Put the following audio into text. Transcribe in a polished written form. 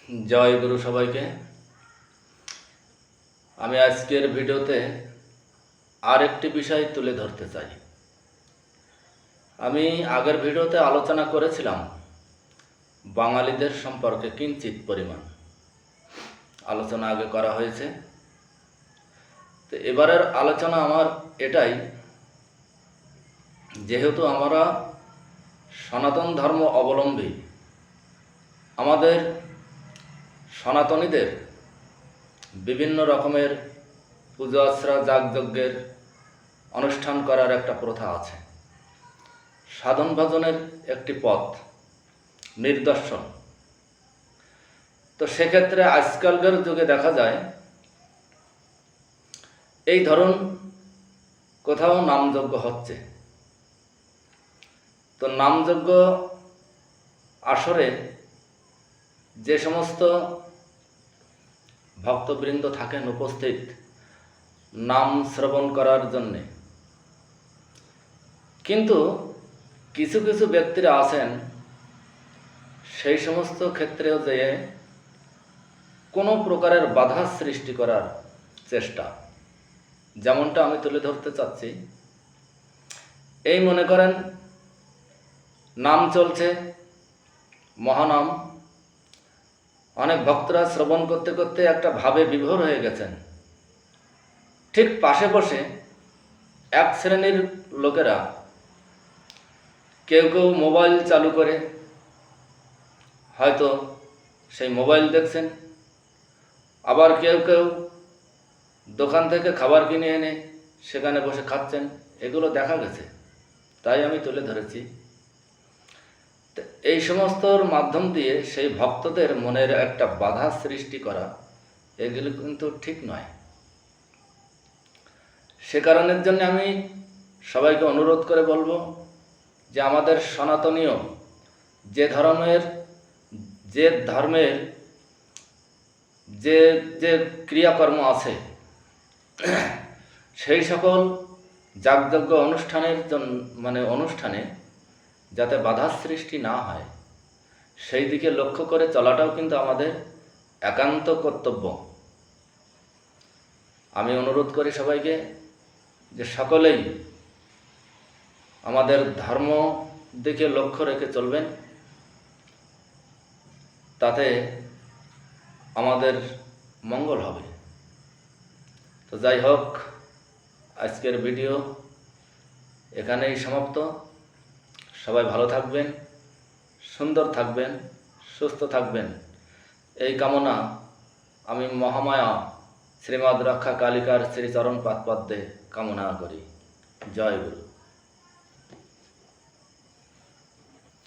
জয় গুরু সবাইকে। আমি আজকের ভিডিওতে আরেকটি বিষয় তুলে ধরতে চাই। আমি আগের ভিডিওতে আলোচনা করেছিলাম বাঙালিদের সম্পর্কে কিঞ্চিত পরিমাণ আলোচনা আগে করা হয়েছে। তো এবারের আলোচনা আমার এটাই, যেহেতু আমরা সনাতন ধর্ম অবলম্বী, আমাদের সনাতনীদের বিভিন্ন রকমের পূজা আশ্রা যাগযজ্ঞের অনুষ্ঠান করার একটা প্রথা আছে, সাধন ভজনের একটি পথ নিদর্শন। তো সেক্ষেত্রে আজকালকার যুগে দেখা যায় এই ধরুন কোথাও নামযজ্ঞ হচ্ছে, তো নামযজ্ঞ আসরে যে সমস্ত ভক্তবৃন্দ থাকেন উপস্থিত নাম শ্রবণ করার জন্যে, কিন্তু কিছু কিছু ব্যক্তিরা আছেন সেই সমস্ত ক্ষেত্রেও যে কোনো প্রকারের বাধা সৃষ্টি করার চেষ্টা, যেমনটা আমি তুলে ধরতে চাচ্ছি। এই মনে করেন নাম চলছে, মহানাম, অনেক ভক্তরা শ্রবণ করতে করতে একটা ভাবে বিভোর হয়ে গেছেন। ঠিক পাশে বসে এক শ্রেণীর লোকেরা কেউ কেউ মোবাইল চালু করে হয়তো সেই মোবাইল দেখছেন, আবার কেউ কেউ দোকান থেকে খাবার কিনে এনে সেখানে বসে খাচ্ছেন। এগুলো দেখা গেছে, তাই আমি তুলে ধরেছি। এই সমস্তর মাধ্যম দিয়ে সেই ভক্তদের মনের একটা বাধা সৃষ্টি করা, এগুলো কিন্তু ঠিক নয়। সে কারণের জন্য আমি সবাইকে অনুরোধ করে বলবো যে আমাদের সনাতনীয় যে ধর্মের যে যে ক্রিয়াকর্ম আছে, সেই সকল যাগযজ্ঞ অনুষ্ঠানে যাতে বাধা সৃষ্টি না হয় সেই দিকে লক্ষ্য করে চলাটাও কিন্তু আমাদের একান্ত কর্তব্য। আমি অনুরোধ করি সবাইকে যে সকলেই আমাদের ধর্ম দিকে লক্ষ্য রেখে চলবেন, তাতে আমাদের মঙ্গল হবে। তো যাই হোক, আজকের ভিডিও এখানেই সমাপ্ত। সবাই ভালো থাকবেন, সুন্দর থাকবেন, সুস্থ থাকবেন, এই কামনা আমি মহামায়া শ্রীমদ রক্ষা কালিকার শ্রীচরণ পাদপদ্মে কামনা করি। জয় গুরু।